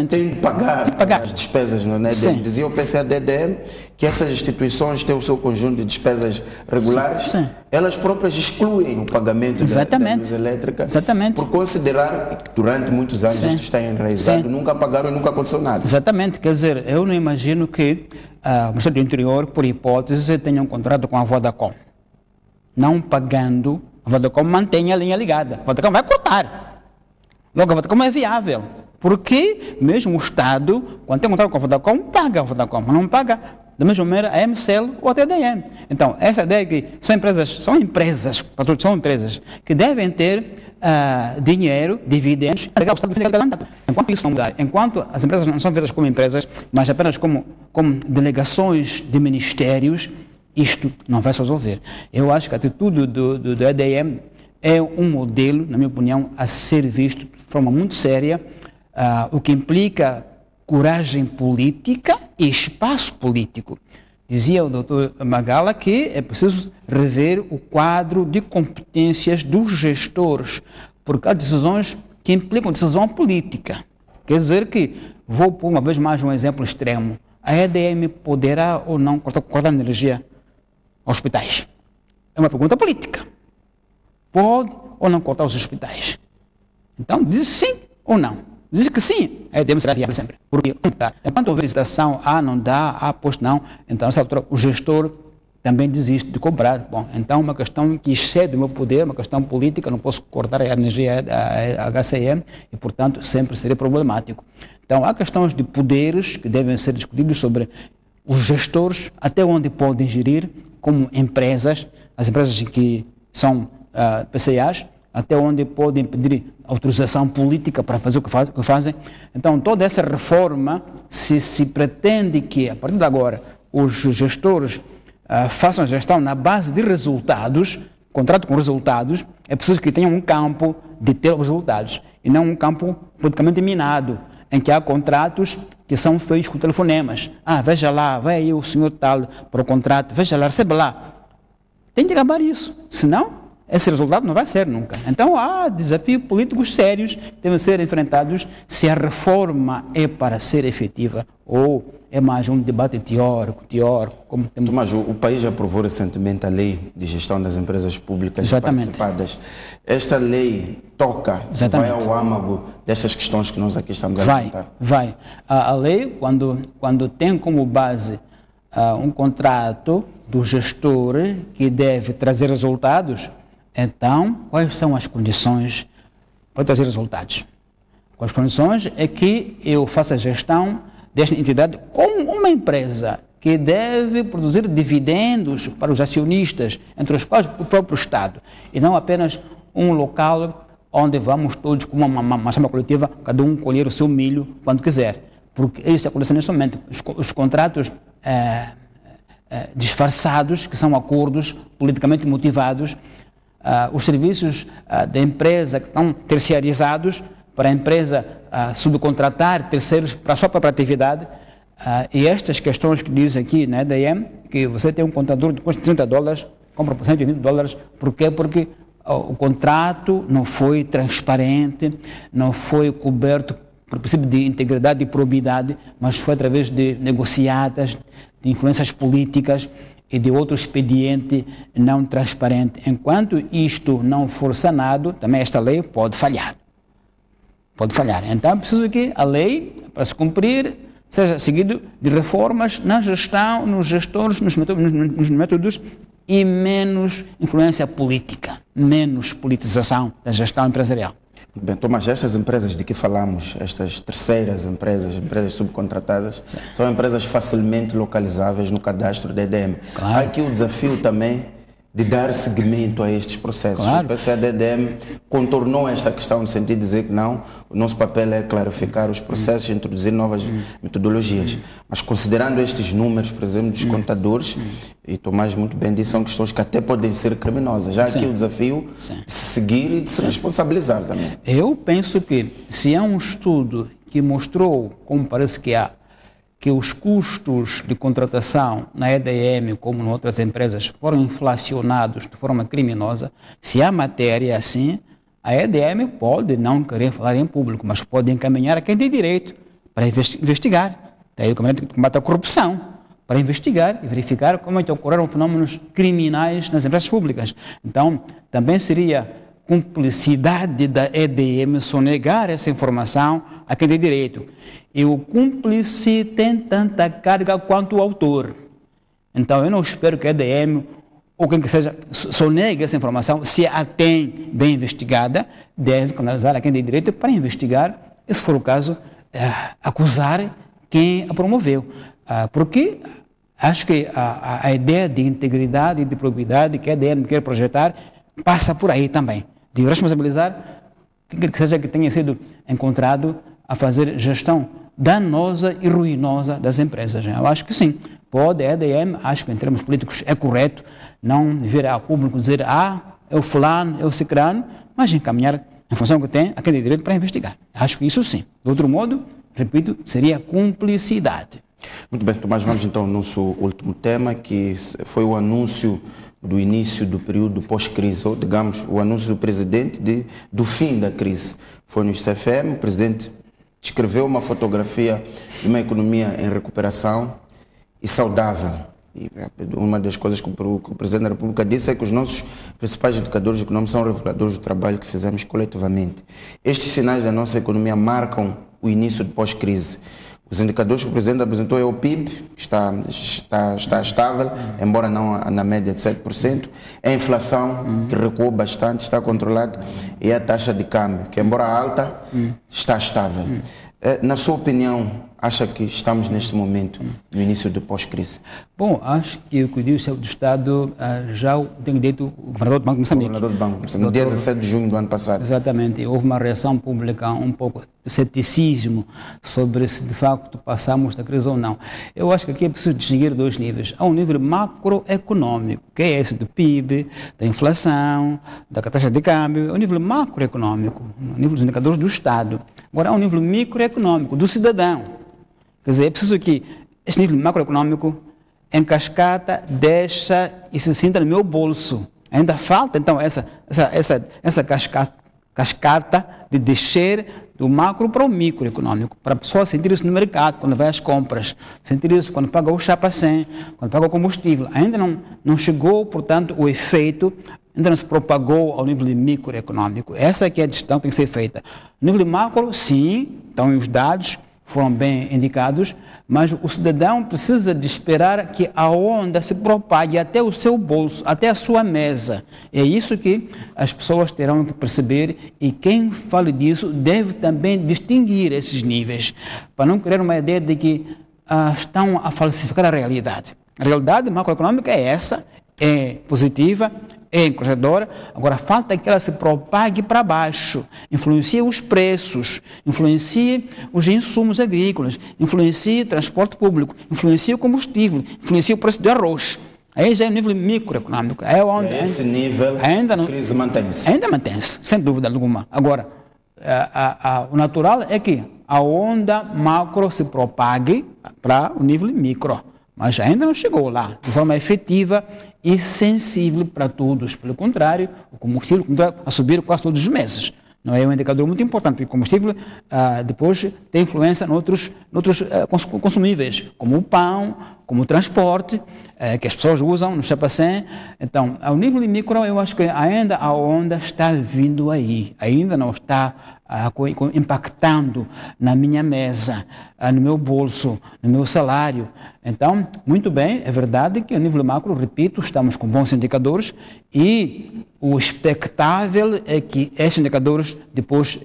tem de pagar as despesas. Não é? Dizia o PCA-DDM que essas instituições têm o seu conjunto de despesas regulares, elas próprias excluem o pagamento da luz elétrica, por considerar que durante muitos anos isto está enraizado, nunca pagaram e nunca aconteceu nada. Exatamente, quer dizer, eu não imagino que o Ministério do Interior, por hipótese, tenha um contrato com a Vodacom. Não pagando, a Vodacom mantém a linha ligada. A Vodacom vai cortar. Logo, a Vodacom é viável. Porque mesmo o Estado, quando tem contrato com a Vodacom, paga a Vodacom. Mas não paga da mesma maneira a MCL ou até a EDM. Então, esta ideia que são empresas que devem ter dinheiro, dividendos, para o Estado de cada. Enquanto isso não mudar, enquanto as empresas não são vistas como empresas, mas apenas como delegações de ministérios, isto não vai se resolver. Eu acho que a atitude do EDM é um modelo, na minha opinião, a ser visto de forma muito séria, o que implica coragem política e espaço político. Dizia o Dr. Magala que é preciso rever o quadro de competências dos gestores, porque há decisões que implicam decisão política. Quer dizer que, vou pôr uma vez mais um exemplo extremo, a EDM poderá ou não cortar energia aos hospitais? É uma pergunta política. Pode ou não cortar os hospitais? Então, diz sim ou não. Diz que sim, a EDM será viável sempre. Porque, enquanto houver licitação, não dá, pois não, então, nessa altura, o gestor também desiste de cobrar. Bom, então, uma questão que excede o meu poder, uma questão política, não posso cortar a energia a HCM e, portanto, sempre seria problemático. Então, há questões de poderes que devem ser discutidos sobre os gestores, até onde podem gerir, como empresas, as empresas que são PCAs, até onde podem pedir autorização política para fazer o que fazem. Então, toda essa reforma, se pretende que, a partir de agora, os gestores façam a gestão na base de resultados, contrato com resultados, é preciso que tenham um campo de ter os resultados, e não um campo politicamente minado, em que há contratos que são feitos com telefonemas. Veja lá, vai aí o senhor tal para o contrato, veja lá, recebe lá. Tem que acabar isso, senão esse resultado não vai ser nunca. Então há desafios políticos sérios que devem ser enfrentados se a reforma é para ser efetiva ou é mais um debate teórico. Tomás, o país aprovou recentemente a lei de gestão das empresas públicas participadas. Esta lei toca, vai ao âmago dessas questões que nós aqui estamos a levantar? Vai. A lei, quando tem como base um contrato do gestor que deve trazer resultados, então, quais são as condições para trazer resultados? As condições é que eu faça a gestão desta entidade como uma empresa que deve produzir dividendos para os acionistas, entre os quais o próprio Estado, e não apenas um local onde vamos todos com uma chama coletiva, cada um colher o seu milho quando quiser. Porque isso acontece neste momento. Os contratos disfarçados, que são acordos politicamente motivados, os serviços da empresa que estão terciarizados para a empresa subcontratar terceiros para a sua própria atividade, e estas questões que diz aqui na EDM, que você tem um contador de custo de $30, compra por $120, por quê? Porque o contrato não foi transparente, não foi coberto por princípio de integridade e probidade, mas foi através de negociatas, de influências políticas e de outro expediente não transparente. Enquanto isto não for sanado, também esta lei pode falhar. Então é preciso que a lei, para se cumprir, seja seguido de reformas na gestão, nos gestores, nos métodos e menos influência política, menos politização da gestão empresarial. Bem, Tomás, estas empresas de que falamos, estas terceiras empresas subcontratadas, são empresas facilmente localizáveis no cadastro da EDM. Claro. Há aqui o desafio também de dar seguimento a estes processos. Claro. O PCA da EDM contornou esta questão no sentido de dizer que não, o nosso papel é clarificar os processos e introduzir novas metodologias. Mas considerando estes números, por exemplo, dos contadores, e Tomás muito bem disse, são questões que até podem ser criminosas. Já há aqui o desafio de se seguir e de se responsabilizar também. Eu penso que se há um estudo que mostrou, como parece que há, que os custos de contratação na EDM, como em outras empresas, foram inflacionados de forma criminosa, se há matéria assim, a EDM pode não querer falar em público, mas pode encaminhar a quem tem direito para investigar. Daí o Comitê de Combate à Corrupção, para investigar e verificar como é que ocorreram fenômenos criminais nas empresas públicas. Então, também seria cumplicidade da EDM sonegar essa informação a quem tem direito. E o cúmplice tem tanta carga quanto o autor. Então, eu não espero que a EDM, ou quem que seja, sonegue essa informação. Se a tem bem investigada, deve canalizar a quem tem direito para investigar, e se for o caso, acusar quem a promoveu. Porque Acho que a ideia de integridade e de probidade que a ADM quer projetar passa por aí também, de responsabilizar que seja que tenha sido encontrado a fazer gestão danosa e ruinosa das empresas. Eu acho que sim, pode, a ADM, acho que em termos políticos é correto não vir ao público dizer é o fulano, é o cicrano, mas encaminhar a função que tem a quem tem direito para investigar. Acho que isso sim. De outro modo, repito, seria cumplicidade. Muito bem, Tomás, vamos então ao nosso último tema, que foi o anúncio do início do período pós-crise, ou digamos, o anúncio do presidente do fim da crise. Foi no CFM, o presidente descreveu uma fotografia de uma economia em recuperação e saudável. E uma das coisas que o Presidente da República disse é que os nossos principais indicadores econômicos são reveladores do trabalho que fizemos coletivamente. Estes sinais da nossa economia marcam o início de pós-crise. Os indicadores que o Presidente apresentou é o PIB, que está estável, embora não na média de 7%, a inflação, que recuou bastante, está controlada, e a taxa de câmbio, que embora alta, está estável. Na sua opinião, acha que estamos neste momento no início do pós-crise? Bom, acho que o que disse o chefe do Estado já tem dito o governador do Banco de Moçambique. O governador do Banco de Moçambique, no dia 17 de junho do ano passado. Exatamente. Houve uma reação pública um pouco de ceticismo sobre se de facto passamos da crise ou não. Eu acho que aqui é preciso distinguir dois níveis. Há um nível macroeconômico, que é esse do PIB, da inflação, da taxa de câmbio, é o nível macroeconômico, o nível dos indicadores do Estado. Agora há um nível microeconômico, do cidadão. Quer dizer, é preciso que este nível macroeconômico em cascata deixa e se sinta no meu bolso. Ainda falta, então, essa cascata de descer do macro para o microeconômico, para a pessoa sentir isso no mercado, quando vai às compras, sentir isso quando paga o chapa 100, quando paga o combustível. Ainda não chegou, portanto, o efeito, ainda não se propagou ao nível microeconômico. Essa que é a distinção que tem que ser feita. No nível macro, sim, estão os dados, foram bem indicados, mas o cidadão precisa de esperar que a onda se propague até o seu bolso, até a sua mesa. É isso que as pessoas terão que perceber, e quem fala disso deve também distinguir esses níveis, para não criar uma ideia de que estão a falsificar a realidade. A realidade macroeconômica é essa, é positiva, é encorajadora, agora falta que ela se propague para baixo, influencie os preços, influencie os insumos agrícolas, influencie o transporte público, influencie o combustível, influencie o preço do arroz. Aí já é o nível microeconômico. É onde esse nível a crise mantém-se. Ainda mantém-se, sem dúvida alguma. Agora, o natural é que a onda macro se propague para o nível micro. Mas ainda não chegou lá, de forma efetiva e sensível para todos. Pelo contrário, o combustível continua a subir quase todos os meses. Não é um indicador muito importante, porque o combustível depois tem influência em outros consumíveis, como o pão, como o transporte, que as pessoas usam no chapa 100. Então, ao nível de micro, eu acho que ainda a onda está vindo aí, ainda não está impactando na minha mesa, no meu bolso, no meu salário. Então, muito bem, é verdade que a nível macro, repito, estamos com bons indicadores, e o expectável é que estes indicadores depois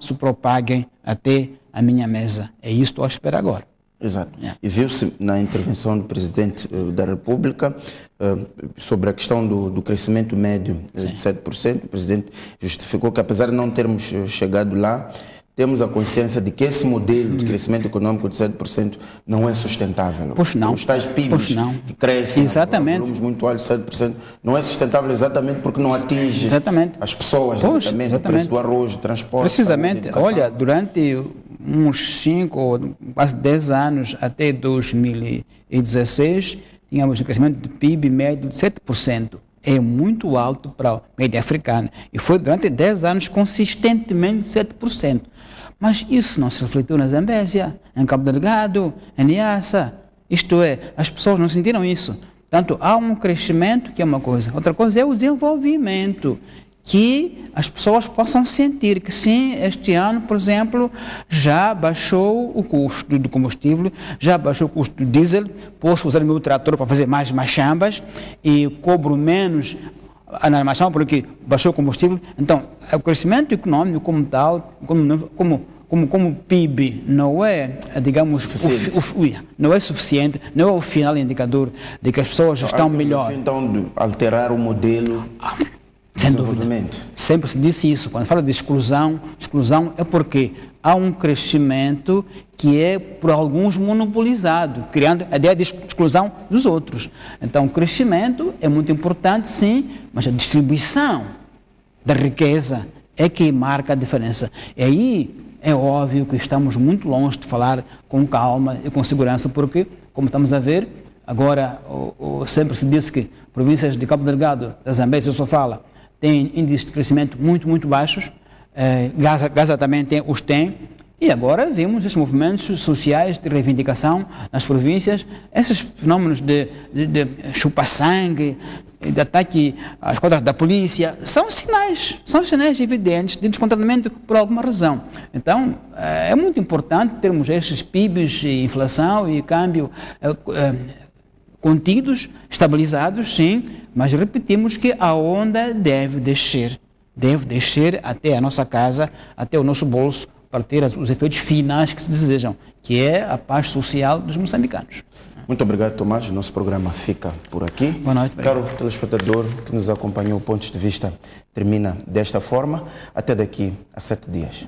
se propaguem até a minha mesa. É isso que estou a esperar agora. Exato. E viu-se na intervenção do Presidente da República sobre a questão do crescimento médio de 7%. O Presidente justificou que, apesar de não termos chegado lá, temos a consciência de que esse modelo de crescimento econômico de 7% não é sustentável. Pois não. Os tais PIBs que crescem, volumes muito altos, 7%, não é sustentável exatamente porque não atinge as pessoas, o preço do arroz, o transporte. Precisamente, olha, durante uns 5 ou quase 10 anos, até 2016, tínhamos um crescimento de PIB médio de 7%. É muito alto para a média africana. E foi durante 10 anos consistentemente 7%. Mas isso não se refletiu na Zambésia, em Cabo Delgado, em Niassa. Isto é, as pessoas não sentiram isso. Portanto, há um crescimento que é uma coisa. Outra coisa é o desenvolvimento, que as pessoas possam sentir que sim, este ano, por exemplo, já baixou o custo do combustível, já baixou o custo do diesel, posso usar o meu trator para fazer mais machambas e cobro menos na machamba porque baixou o combustível. Então, o crescimento econômico como tal, como como o PIB não é, digamos, não é suficiente, não é o final indicador de que as pessoas estão melhor. Então, de alterar o modelo de desenvolvimento. Sempre se disse isso. Quando fala de exclusão é porque há um crescimento que é por alguns monopolizado, criando a ideia de exclusão dos outros. Então, o crescimento é muito importante, sim, mas a distribuição da riqueza é que marca a diferença. E aí é óbvio que estamos muito longe de falar com calma e com segurança, porque, como estamos a ver, agora sempre se disse que províncias de Cabo Delgado, da Zambésia, eu só falo, têm índices de crescimento muito baixos, Gaza também os tem, e agora vemos esses movimentos sociais de reivindicação nas províncias, esses fenômenos de chupa-sangue, de ataque às quadras da polícia, são sinais evidentes de descontentamento por alguma razão. Então, é muito importante termos estes PIBs, inflação e câmbio contidos, estabilizados, sim, mas repetimos que a onda deve descer até a nossa casa, até o nosso bolso, para ter os efeitos finais que se desejam, que é a paz social dos moçambicanos. Muito obrigado, Tomás. Nosso programa fica por aqui. Boa noite. Caro telespectador que nos acompanhou, Pontos de Vista termina desta forma. Até daqui a 7 dias.